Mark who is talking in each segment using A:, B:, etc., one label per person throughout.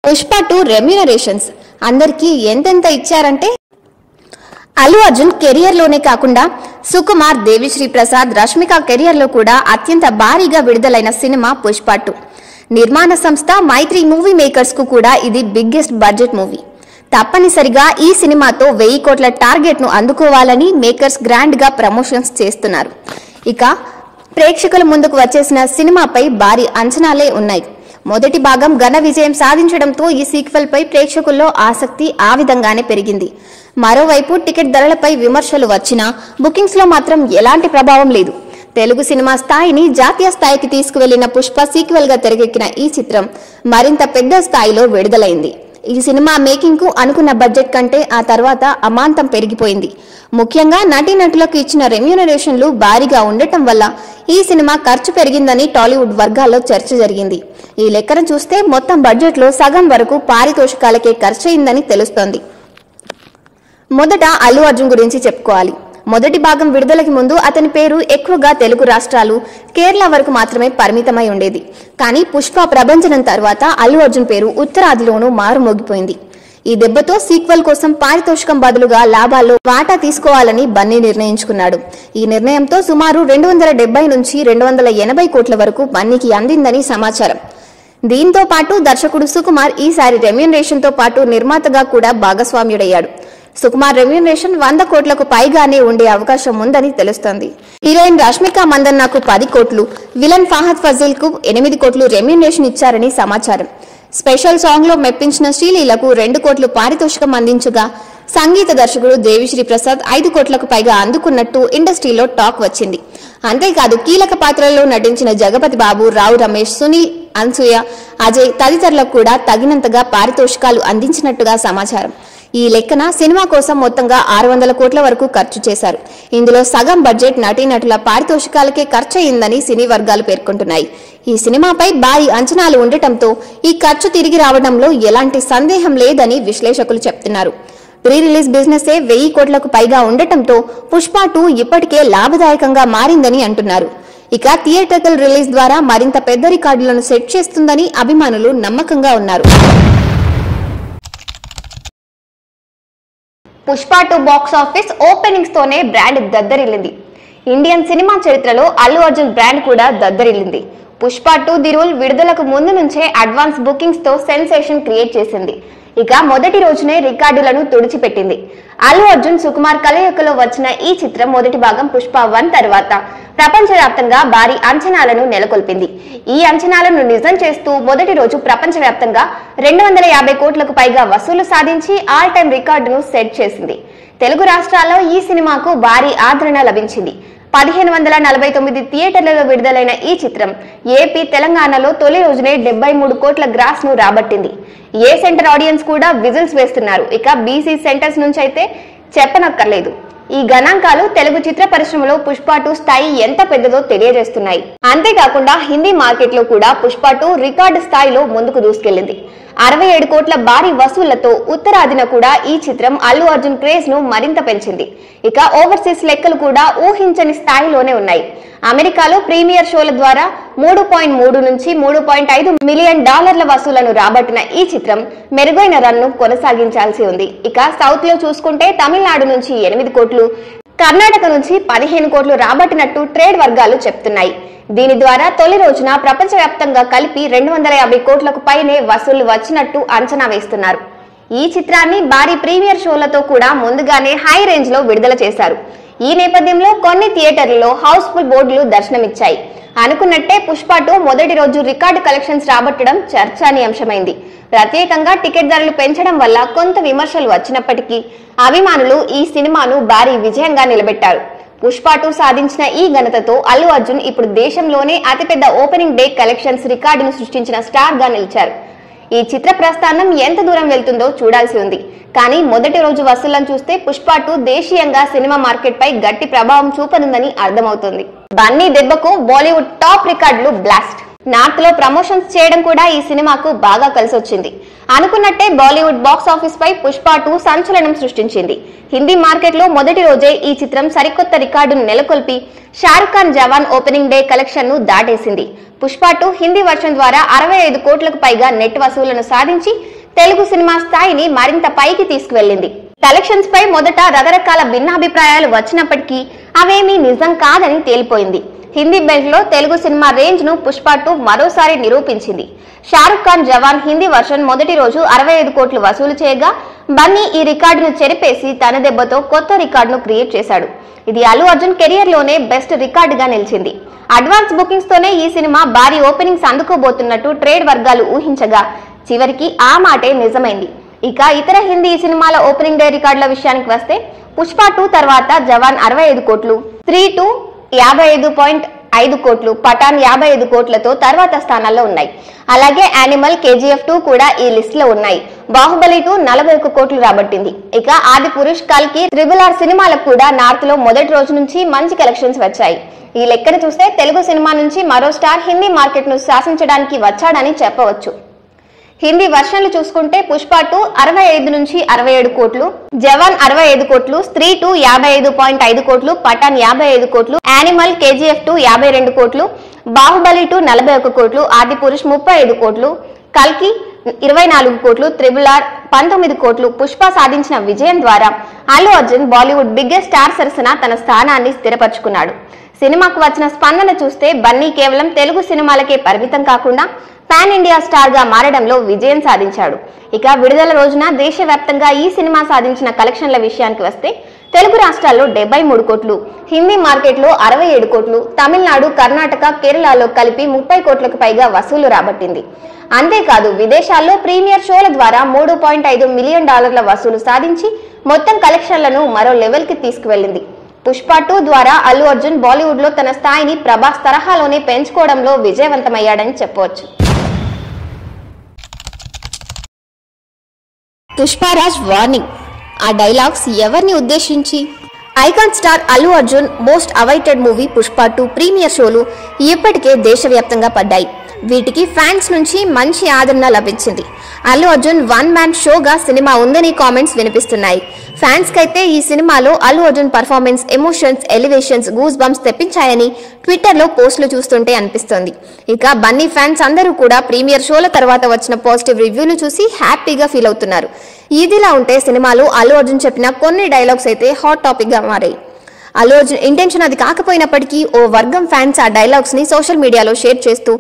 A: Pushpa 2 remunerations అందరికీ ఎంతెంత ఇచ్చారంటే అల్లు అర్జున్ కెరియర్ లోనే కాకుండా సుకుమార్, దేవిశ్రీ ప్రసాద్, రష్మిక కెరియర్ లో కూడా అత్యంత భారీగా విడుదలైన సినిమా పుష్ప 2. నిర్మాణ సంస్థ మైత్రి మూవీ మేకర్స్ కు కూడా ఇది బిగ్గెస్ట్ బడ్జెట్ మూవీ. తప్పనిసరిగా ఈ సినిమాతో 1000 కోట్ల టార్గెట్ ను అందుకోవాలని మేకర్స్ గ్రాండ్ గా ప్రమోషన్స్ చేస్తున్నారు. ఇక ప్రేక్షకుల ముందుకు వచ్చేసిన సినిమాపై భారీ అంచనాలే ఉన్నాయి. మొదటి భాగం ఘన విజయం సాధించడంతో ఈ సీక్వెల్ పై ప్రేక్షకుల్లో ఆసక్తి ఆ విధంగానే పెరిగింది. మరోవైపు టికెట్ ధరలపై విమర్శలు వచ్చినా బుకింగ్స్ లో మాత్రం ఎలాంటి ప్రభావం లేదు. తెలుగు సినిమా స్థాయిని జాతీయ స్థాయికి తీసుకువెళ్లిన పుష్ప సీక్వెల్ గా తెరకెక్కిన ఈ చిత్రం మరింత పెద్ద స్థాయిలో విడుదలైంది. ఈ సినిమా మేకింగ్ కు అనుకున్న బడ్జెట్ కంటే ఆ తర్వాత అమాంతం పెరిగిపోయింది. ముఖ్యంగా నటీనటులకు ఇచ్చిన రెమ్యూనరేషన్లు భారీగా ఉండటం వల్ల ఈ సినిమా ఖర్చు పెరిగిందని టాలీవుడ్ వర్గాల్లో చర్చ జరిగింది. ఈ లెక్కను చూస్తే మొత్తం బడ్జెట్ లో సగం వరకు పారితోషికాలకే ఖర్చయిందని తెలుస్తోంది. మొదట అల్లు అర్జున్ గురించి చెప్పుకోవాలి. మొదటి భాగం విడుదలకి ముందు అతని పేరు ఎక్కువగా తెలుగు రాష్ట్రాలు, కేరళ వరకు మాత్రమే పరిమితమై ఉండేది. కానీ పుష్ప ప్రభంజనం తర్వాత అల్లు అర్జున్ పేరు ఉత్తరాదిలోనూ మారుమోగిపోయింది. ఈ దెబ్బతో సీక్వెల్ కోసం పారితోషికం బదులుగా లాభాల్లో వాటా తీసుకోవాలని బన్నీ నిర్ణయించుకున్నాడు. ఈ నిర్ణయంతో సుమారు 270 నుంచి 280 కోట్ల వరకు బన్నీకి అందిందని సమాచారం. దీంతో పాటు దర్శకుడు సుకుమార్ ఈసారి రెమ్యూనరేషన్ తో పాటు నిర్మాతగా కూడా భాగస్వామ్యుడయ్యాడు. సుకుమార్ రెమ్యూనరేషన్ 100 కోట్లకు పైగానే ఉండే అవకాశం ఉందని తెలుస్తోంది. హీరోయిన్ రష్మిక మందన్నకు 10 కోట్లు, విలన్ ఫహద్ ఫజిల్ కు 8 కోట్లు రెమ్యూనరేషన్ ఇచ్చారని సమాచారం. స్పెషల్ సాంగ్ లో మెప్పించిన శ్రీలీలకు 2 కోట్లు పారితోషికం అందించగా సంగీత దర్శకుడు దేవిశ్రీ ప్రసాద్ 5 కోట్లకు పైగా అందుకున్నట్టు ఇండస్ట్రీలో టాక్ వచ్చింది. అంతేకాదు కీలక పాత్రల్లో నటించిన జగపతి బాబు, రావు రమేష్, సునీల్, అనసూయ, అజయ్ తదితరులకు కూడా తగినంతగా పారితోషికాలు అందించినట్టుగా సమాచారం. ఈ లెక్కన సినిమా కోసం మొత్తంగా 600 కోట్ల వరకు ఖర్చు చేశారు. ఇందులో సగం బడ్జెట్ నటీనటుల పారితోషికాలకే ఖర్చయిందని సినీ వర్గాలు పేర్కొంటున్నాయి. ఈ సినిమాపై భారీ అంచనాలు ఉండటంతో ఈ ఖర్చు తిరిగి రావడంలో ఎలాంటి సందేహం లేదని విశ్లేషకులు చెప్తున్నారు. ప్రీ రిలీజ్ బిజినెస్ 1000 కోట్లకు పైగా ఉండటంతో పుష్ప 2 ఇప్పటికే లాభదాయకంగా మారిందని అంటున్నారు. ఇక థియేట్రికల్ రిలీజ్ ద్వారా మరింత పెద్ద రికార్డులను సెట్ చేస్తుందని అభిమానులు నమ్మకంగా ఉన్నారు. పుష్ప 2 బాక్స్ ఆఫీస్ ఓపెనింగ్స్ తోనే బ్రాండ్ దద్దరిల్లింది. ఇండియన్ సినిమా చరిత్రలో అల్లు అర్జున్ బ్రాండ్ కూడా దద్దరిల్లింది. పుష్ప 2 ది రూల్ విడుదలకు ముందు నుంచే అడ్వాన్స్ బుకింగ్స్ తో సెన్సేషన్ క్రియేట్ చేసింది. ఇక మొదటి రోజునే రికార్డులను తుడిచిపెట్టింది. అల్లు అర్జున్, సుకుమార్ కలయికలో వచ్చిన ఈ చిత్రం మొదటి భాగం పుష్ప 1 తర్వాత ప్రపంచవ్యాప్తంగా భారీ అంచనాలను నెలకొల్పింది. ఈ అంచనాలను నిజం చేస్తూ మొదటి రోజు ప్రపంచవ్యాప్తంగా 250 కోట్లకు పైగా వసూలు సాధించి ఆల్ టైమ్ రికార్డును సెట్ చేసింది. తెలుగు రాష్ట్రాల్లో ఈ సినిమాకు భారీ ఆదరణ లభించింది. 1549 థియేటర్లలో విడుదలైన ఈ చిత్రం ఏపీ, తెలంగాణలో తొలి రోజునే 73 కోట్ల గ్రాస్ ను రాబట్టింది. ఏ సెంటర్ ఆడియన్స్ కూడా విజిల్స్ వేస్తున్నారు. ఇక బీసీ సెంటర్స్ నుంచి అయితే చెప్పనక్కర్లేదు. ఈ గణాంకాలు తెలుగు చిత్ర పరిశ్రమలో పుష్ప 2 స్థాయి ఎంత పెద్దదో తెలియజేస్తున్నాయి. అంతేకాకుండా హిందీ మార్కెట్ లో కూడా పుష్ప 2 రికార్డు స్థాయిలో ముందుకు దూసుకెళ్లింది. 67 కోట్ల భారీ వసూళ్లతో ఉత్తరాదిన కూడా ఈ చిత్రం అల్లు అర్జున్ క్రేజ్ ను మరింత పెంచింది. ఇక ఓవర్సీస్ లెక్కలు కూడా ఊహించని స్థాయిలోనే ఉన్నాయి. అమెరికాలో ప్రీమియర్ షోల ద్వారా 3.3 నుంచి 3.5 మిలియన్ డాలర్ల వసూలను రాబట్టిన ఈ చిత్రం మెరుగైన రన్ ను కొనసాగించాల్సి ఉంది. ఇక సౌత్ లో చూసుకుంటే తమిళనాడు నుంచి 8 కోట్లు, కర్ణాటక నుంచి 15 కోట్లు రాబట్టినట్టు ట్రేడ్ వర్గాలు చెప్తున్నాయి. దీని ద్వారా తొలి రోజున ప్రపంచవ్యాప్తంగా కలిపి 250 కోట్లకు పైనే వసూళ్లు వచ్చినట్టు అంచనా వేస్తున్నారు. ఈ చిత్రాన్ని భారీ ప్రీమియర్ షోలతో కూడా ముందుగానే హై రేంజ్ లో విడుదల చేశారు. ఈ నేపథ్యంలో కొన్ని థియేటర్లలో హౌస్ఫుల్ బోర్డులు దర్శనమిచ్చాయి. అనుకున్నట్టే పుష్ప 2 మొదటి రోజు రికార్డు కలెక్షన్స్ రాబట్టడం చర్చానీయాంశమైంది. ప్రత్యేకంగా టికెట్ ధరలు పెంచడం వల్ల కొంత విమర్శలు వచ్చినప్పటికీ అభిమానులు ఈ సినిమాను భారీ విజయంగా నిలబెట్టారు. పుష్ప 2 సాధించిన ఈ ఘనతతో అల్లు అర్జున్ ఇప్పుడు దేశంలోనే అతిపెద్ద ఓపెనింగ్ డే కలెక్షన్స్ రికార్డును సృష్టించిన స్టార్ గా నిలిచారు. ఈ చిత్ర ప్రస్థానం ఎంత దూరం వెళ్తుందో చూడాల్సి ఉంది. కానీ మొదటి రోజు వసూళ్లను చూస్తే పుష్ప 2 దేశీయంగా సినిమా మార్కెట్ పై గట్టి ప్రభావం చూపనుందని అర్థమవుతుంది. బన్నీ దెబ్బకు బాలీవుడ్ టాప్ రికార్డులు బ్లాస్ట్. నార్త్ లో ప్రమోషన్స్ చేయడం కూడా ఈ సినిమాకు బాగా కలిసొచ్చింది. అనుకున్నట్టే బాలీవుడ్ బాక్స్ ఆఫీస్ పై పుష్ప 2 సంచలనం సృష్టించింది. హిందీ మార్కెట్ లో మొదటి రోజే ఈ చిత్రం సరికొత్త రికార్డును నెలకొల్పి షారుఖ్ ఖాన్ జవాన్ ఓపెనింగ్ డే కలెక్షన్ ను దాటేసింది. పుష్ప 2 హిందీ వర్షన్ ద్వారా 65 కోట్లకు పైగా నెట్ వసూళ్లను సాధించి తెలుగు సినిమా స్థాయిని మరింత పైకి తీసుకువెళ్లింది. కలెక్షన్స్ పై మొదట రకరకాల భిన్నాభిప్రాయాలు వచ్చినప్పటికీ అవేమీ నిజం కాదని తేలిపోయింది. హిందీ బెల్ట్ లో తెలుగు సినిమా రేంజ్ ను పుష్ప 2 మరోసారి నిరూపించింది. షారుఖ్ ఖాన్ జవాన్ హిందీ వర్షన్ మొదటి రోజు 65 కోట్లు వసూలు చేయగా బన్నీ ఈ రికార్డును చెరిపేసి తన దెబ్బతో కొత్త రికార్డును క్రియేట్ చేశాడు. ఇది అల్లు అర్జున్ కెరియర్ లోనే బెస్ట్ రికార్డుగా నిలిచింది. అడ్వాన్స్ బుకింగ్స్ తోనే ఈ సినిమా భారీ ఓపెనింగ్స్ అందుకోబోతున్నట్టు ట్రేడ్ వర్గాలు ఊహించగా చివరికి ఆ మాటే నిజమైంది. ఇక ఇతర హిందీ సినిమాల ఓపెనింగ్ డే రికార్డుల విషయానికి వస్తే పుష్ప 2 తర్వాత జవాన్ 65 కోట్లు, 3-2 55.5 కోట్లు, పఠాన్ 55 కోట్లతో తర్వాత స్థానాల్లో ఉన్నాయి. అలాగే యానిమల్, KGF 2 కూడా ఈ లిస్ట్ లో ఉన్నాయి. బాహుబలి 2 41 కోట్లు రాబట్టింది. ఇక ఆదిపురుష్, కల్కి, RRR సినిమాలకు కూడా నార్త్ లో మొదటి రోజు నుంచి మంచి కలెక్షన్స్ వచ్చాయి. ఈ లెక్కన చూస్తే తెలుగు సినిమా నుంచి మరో స్టార్ హిందీ మార్కెట్ ను శాసించడానికి వచ్చాడని చెప్పవచ్చు. హిందీ వర్షన్లు చూసుకుంటే పుష్ప 2 65 నుంచి 67 కోట్లు, జవాన్ 65 కోట్లు, స్త్రీ 2 55.5 కోట్లు, పఠాన్ 55 కోట్లు, యానిమల్, KGF 2 52 కోట్లు, బాహుబలి 2 41 కోట్లు, ఆదిపురుష్ 35 కోట్లు, కల్కి 24 కోట్లు, RRR 19 కోట్లు. పుష్ప సాధించిన విజయం ద్వారా అల్లు అర్జున్ బాలీవుడ్ బిగ్గెస్ట్ స్టార్ సరసన తన స్థానాన్ని స్థిరపరచుకున్నాడు. సినిమాకు వచ్చిన స్పందన చూస్తే బన్నీ కేవలం తెలుగు సినిమాలకే పరిమితం కాకుండా పాన్ ఇండియా స్టార్ గా మారడంలో విజయం సాధించాడు. ఇక విడుదల రోజున దేశవ్యాప్తంగా ఈ సినిమా సాధించిన కలెక్షన్ల విషయానికి వస్తే తెలుగు రాష్ట్రాల్లో 73 కోట్లు, హిందీ మార్కెట్ లో 67 కోట్లు, తమిళనాడు, కర్ణాటక, కేరళలో కలిపి 30 కోట్లకు పైగా వసూలు రాబట్టింది. అంతేకాదు విదేశాల్లో ప్రీమియర్ షోల ద్వారా $3.5 మిలియన్ వసూలు సాధించి మొత్తం కలెక్షన్లను మరో లెవెల్ కి తీసుకువెళ్లింది. పుష్ప 2 ద్వారా అల్లు అర్జున్ బాలీవుడ్ లో తన స్థాయిని ప్రభాస్ తరహాలోనే పెంచుకోవడంలో విజయవంతమయ్యాడని చెప్పవచ్చు. పుష్పరాజ్ వార్నింగ్. ఆ డైలాగ్స్ ఎవరిని ఉద్దేశించి? Icon star Allu Arjun most awaited movie Pushpa 2 premiere షోలు ఇప్పటికే దేశవ్యాప్తంగా పడ్డాయి. వీటికి ఫ్యాన్స్ నుంచి మంచి ఆదరణ లభించింది. అల్లు అర్జున్ వన్ మ్యాన్ షోగా సినిమా ఉందని కామెంట్స్ వినిపిస్తున్నాయి. ఫ్యాన్స్ కైతే ఈ సినిమాలో Allu Arjun performance, emotions, elevations, goose bumps తెప్పించాయని ట్విట్టర్ లో పోస్టులు చూస్తుంటే అనిపిస్తోంది. ఇక బన్నీ ఫ్యాన్స్ అందరూ కూడా ప్రీమియర్ షోల తర్వాత వచ్చిన పాజిటివ్ రివ్యూలు చూసి హ్యాపీగా ఫీల్ అవుతున్నారు. ఇదిలా ఉంటే సినిమాలో అల్లు అర్జున్ చెప్పిన కొన్ని డైలాగ్స్ అయితే హాట్ టాపిక్ గా మారాయి. అల్లు అర్జున్ ఇంటెన్షన్ అది కాకపోయినప్పటికీ ఓ వర్గం ఫ్యాన్స్ ఆ డైలాగ్స్ ని సోషల్ మీడియాలో షేర్ చేస్తూ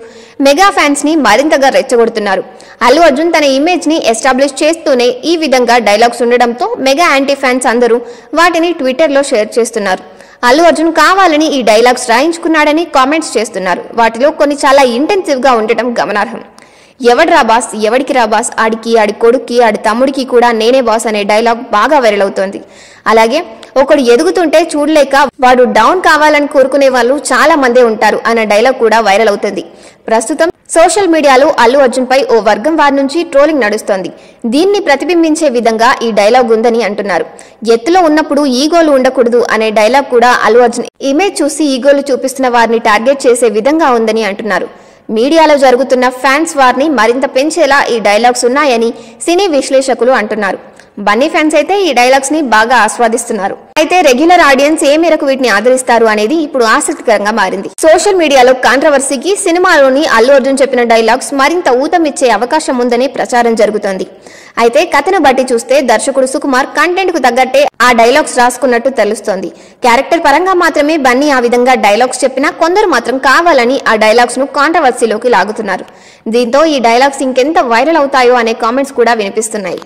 A: మెగా ఫ్యాన్స్ ని మరింతగా రెచ్చగొడుతున్నారు. అల్లు అర్జున్ తన ఇమేజ్ ని ఎస్టాబ్లిష్ చేస్తూనే ఈ విధంగా డైలాగ్స్ ఉండడంతో మెగా యాంటీ ఫ్యాన్స్ అందరూ వాటిని ట్విట్టర్ లో షేర్ చేస్తున్నారు. అల్లు అర్జున్ కావాలని ఈ డైలాగ్స్ రాయించుకున్నాడని కామెంట్స్ చేస్తున్నారు. వాటిలో కొన్ని చాలా ఇంటెన్సివ్ గా ఉండటం గమనార్హం. ఎవడ్రా బాస్, ఎవడికి రా బాస్, ఆడికి, ఆడి కొడుక్కి, ఆడి తమ్ముడికి కూడా నేనే బాస్ అనే డైలాగ్ బాగా వైరల్ అవుతోంది. అలాగే ఒకడు ఎదుగుతుంటే చూడలేక వాడు డౌన్ కావాలని కోరుకునే వాళ్ళు చాలా మందే ఉంటారు అనే డైలాగ్ కూడా వైరల్ అవుతుంది. ప్రస్తుతం సోషల్ మీడియాలో అల్లు అర్జున్ పై ఓ వర్గం వారి నుంచి ట్రోలింగ్ నడుస్తోంది. దీన్ని ప్రతిబింబించే విధంగా ఈ డైలాగ్ ఉందని అంటున్నారు. ఎత్తులో ఉన్నప్పుడు ఈగోలు ఉండకూడదు అనే డైలాగ్ కూడా అల్లు అర్జున్ ఇమేజ్ చూసి ఈగోలు చూపిస్తున్న వారిని టార్గెట్ చేసే విధంగా ఉందని అంటున్నారు. మీడియాలో జరుగుతున్న ఫ్యాన్స్ వార్ని మరింత పెంచేలా ఈ డైలాగ్స్ ఉన్నాయని సినీ విశ్లేషకులు అంటున్నారు. బన్నీ ఫ్యాన్స్ అయితే ఈ డైలాగ్స్ ని బాగా ఆస్వాదిస్తున్నారు. అయితే రెగ్యులర్ ఆడియన్స్ ఏ మేరకు వీటిని ఆదరిస్తారు అనేది ఇప్పుడు ఆసక్తికరంగా మారింది. సోషల్ మీడియాలో కాంట్రవర్సీకి సినిమాలోని అల్లు అర్జున్ చెప్పిన డైలాగ్స్ మరింత ఊతమిచ్చే అవకాశం ఉందని ప్రచారం జరుగుతోంది. అయితే కథను బట్టి చూస్తే దర్శకుడు సుకుమార్ కంటెంట్ కు తగ్గట్టే ఆ డైలాగ్స్ రాసుకున్నట్టు తెలుస్తోంది. క్యారెక్టర్ పరంగా మాత్రమే బన్నీ ఆ విధంగా డైలాగ్స్ చెప్పినా కొందరు మాత్రం కావాలని ఆ డైలాగ్స్ ను కాంట్రవర్సీలోకి లాగుతున్నారు. దీంతో ఈ డైలాగ్స్ ఇంకెంత వైరల్ అవుతాయో అనే కామెంట్స్ కూడా వినిపిస్తున్నాయి.